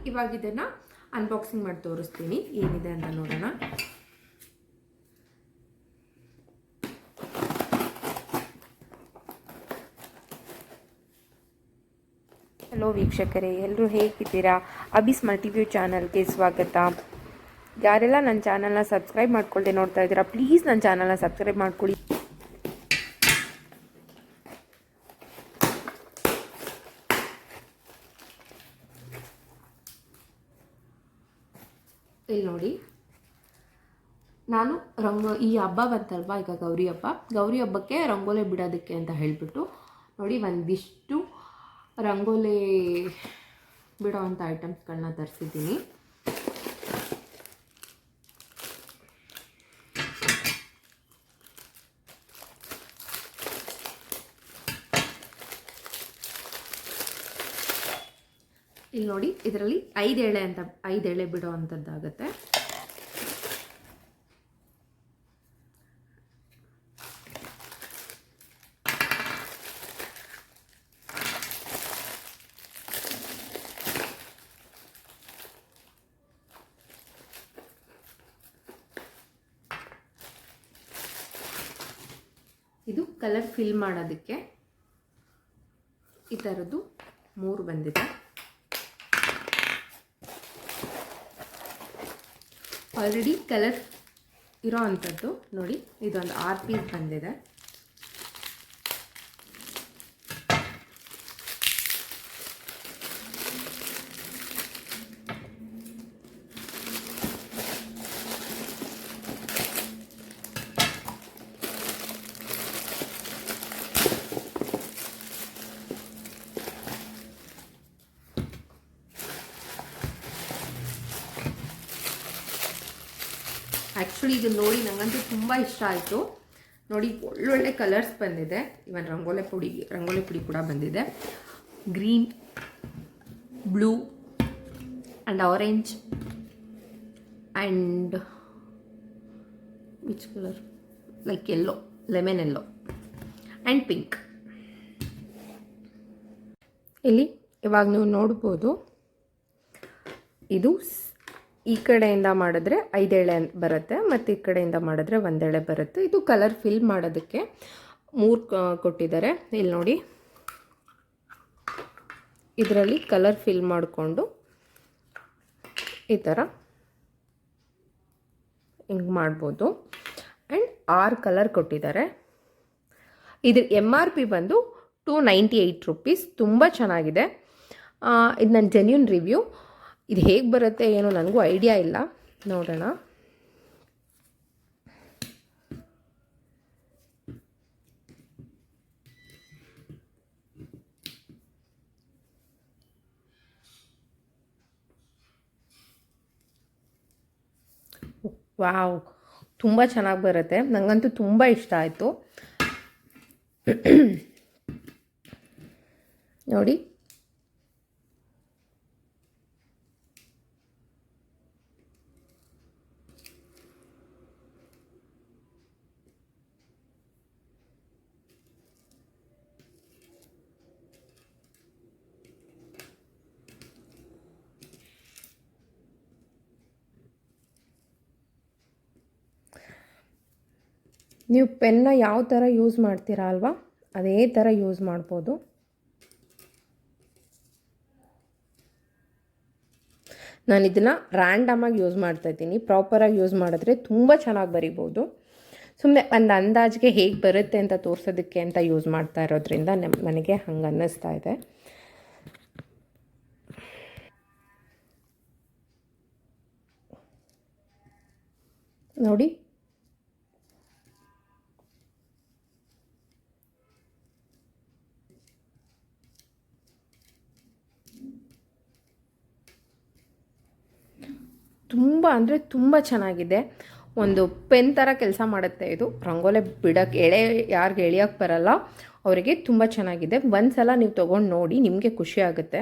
ಇವಾಗ ಇದನ್ನು ಅನ್ಬಾಕ್ಸಿಂಗ್ ಮಾಡಿ ತೋರಿಸ್ತೀನಿ ಏನಿದೆ ಅಂತ ನೋಡೋಣ. ಹಲೋ ವೀಕ್ಷಕರೇ, ಎಲ್ಲರೂ ಹೇಗಿದ್ದೀರಾ? ಅಭಿ ಮಲ್ಟಿವ್ಯೂ ಚಾನಲ್ಗೆ ಸ್ವಾಗತ. ಯಾರೆಲ್ಲ ನನ್ನ ಚಾನಲ್ನ ಸಬ್ಸ್ಕ್ರೈಬ್ ಮಾಡ್ಕೊಳ್ದೆ ನೋಡ್ತಾ ಇದ್ದೀರಾ, ಪ್ಲೀಸ್ ನನ್ನ ಚಾನಲ್ನ ಸಬ್ಸ್ಕ್ರೈಬ್ ಮಾಡ್ಕೊಳ್ಳಿ. ಇಲ್ಲಿ ನೋಡಿ, ನಾನು ಈ ಹಬ್ಬ ಬಂತಲ್ವಾ, ಈಗ ಗೌರಿ ಹಬ್ಬಕ್ಕೆ ರಂಗೋಲಿ ಬಿಡೋದಕ್ಕೆ ಅಂತ ಹೇಳಿಬಿಟ್ಟು ನೋಡಿ ಒಂದಿಷ್ಟು ರಂಗೋಲಿ ಬಿಡೋ ಅಂಥ ಐಟಮ್ಸ್ಗಳನ್ನ ತರಿಸಿದ್ದೀನಿ. ಇಲ್ಲಿ ನೋಡಿ, ಇದರಲ್ಲಿ 5 ಎಳೆ ಬಿಡೋ ಅಂಥದ್ದಾಗುತ್ತೆ. ಇದು ಕಲರ್ ಫಿಲ್ ಮಾಡೋದಕ್ಕೆ ಈ ಥರದ್ದು 3 ಬಂದಿದೆ. ಆಲ್ರೆಡಿ ಕಲರ್ ಇರೋ ಅಂಥದ್ದು ನೋಡಿ, ಇದೊಂದು 6 ಪೀಸ್ ಬಂದಿದೆ. ಆ್ಯಕ್ಚುಲಿ ಇದು ನೋಡಿ ನನಗಂತೂ ತುಂಬ ಇಷ್ಟ ಆಯಿತು. ನೋಡಿ, ಒಳ್ಳೊಳ್ಳೆ ಕಲರ್ಸ್ ಬಂದಿದೆ. ಇವನ್ ರಂಗೋಲಿ ಪುಡಿ ಕೂಡ ಬಂದಿದೆ. Green, blue and orange and which colour, like yellow, lemon yellow and pink. ಇಲ್ಲಿ ಇವಾಗ ನೀವು ನೋಡ್ಬೋದು, ಇದು ಈ ಕಡೆಯಿಂದ ಮಾಡಿದ್ರೆ 5 ಎಳೆ ಬರುತ್ತೆ, ಮತ್ತು ಈ ಕಡೆಯಿಂದ ಮಾಡಿದ್ರೆ 1 ಎಳೆ ಬರುತ್ತೆ. ಇದು ಕಲರ್ ಫಿಲ್ ಮಾಡೋದಕ್ಕೆ 3 ಕೊಟ್ಟಿದ್ದಾರೆ. ಇಲ್ಲಿ ನೋಡಿ, ಇದರಲ್ಲಿ ಕಲರ್ ಫಿಲ್ ಮಾಡಿಕೊಂಡು ಈ ಥರ ಹಿಂಗೆ ಮಾಡ್ಬೋದು. ಆ್ಯಂಡ್ 6 ಕಲರ್ ಕೊಟ್ಟಿದ್ದಾರೆ. ಇದ್ರ MRP ಬಂದು 298 ರುಪೀಸ್. ತುಂಬ ಚೆನ್ನಾಗಿದೆ. ಇದು ನನ್ನ ಜೆನ್ಯೂನ್ ರಿವ್ಯೂ. ಇದು ಹೇಗೆ ಬರುತ್ತೆ ಏನೋ ನನಗೂ ಐಡಿಯಾ ಇಲ್ಲ, ನೋಡೋಣ. ವಾವ್, ತುಂಬ ಚೆನ್ನಾಗಿ ಬರುತ್ತೆ. ನನಗಂತೂ ತುಂಬ ಇಷ್ಟ ಆಯಿತು. ನೋಡಿ, ನೀವು ಪೆನ್ನ ಯಾವ ಥರ ಯೂಸ್ ಮಾಡ್ತೀರಾ ಅಲ್ವಾ, ಅದೇ ಥರ ಯೂಸ್ ಮಾಡ್ಬೋದು. ನಾನು ಇದನ್ನು ರ್ಯಾಂಡಮಾಗಿ ಯೂಸ್ ಮಾಡ್ತಾಯಿದ್ದೀನಿ. ಪ್ರಾಪರಾಗಿ ಯೂಸ್ ಮಾಡಿದ್ರೆ ತುಂಬ ಚೆನ್ನಾಗಿ ಬರಿಬೋದು. ಸುಮ್ಮನೆ ಒಂದು ಅಂದಾಜಿಗೆ ಹೇಗೆ ಬರುತ್ತೆ ಅಂತ ತೋರಿಸೋದಕ್ಕೆ ಅಂತ ಯೂಸ್ ಮಾಡ್ತಾ ಇರೋದ್ರಿಂದ ನನಗೆ ಹಂಗೆ ಅನ್ನಿಸ್ತಾ ಇದೆ. ನೋಡಿ, ತುಂಬ ಅಂದರೆ ತುಂಬ ಚೆನ್ನಾಗಿದೆ. ಒಂದು ಪೆನ್ ಥರ ಕೆಲಸ ಮಾಡುತ್ತೆ ಇದು. ರಂಗೋಲಿ ಬಿಡೋಕ್ಕೆ ಯಾರಿಗೆ ಎಳೆಯೋಕ್ಕೆ ಬರಲ್ಲ ಅವರಿಗೆ ತುಂಬ ಚೆನ್ನಾಗಿದೆ. ಒಂದು ಸಲ ನೀವು ತೊಗೊಂಡು ನೋಡಿ, ನಿಮಗೆ ಖುಷಿ ಆಗುತ್ತೆ.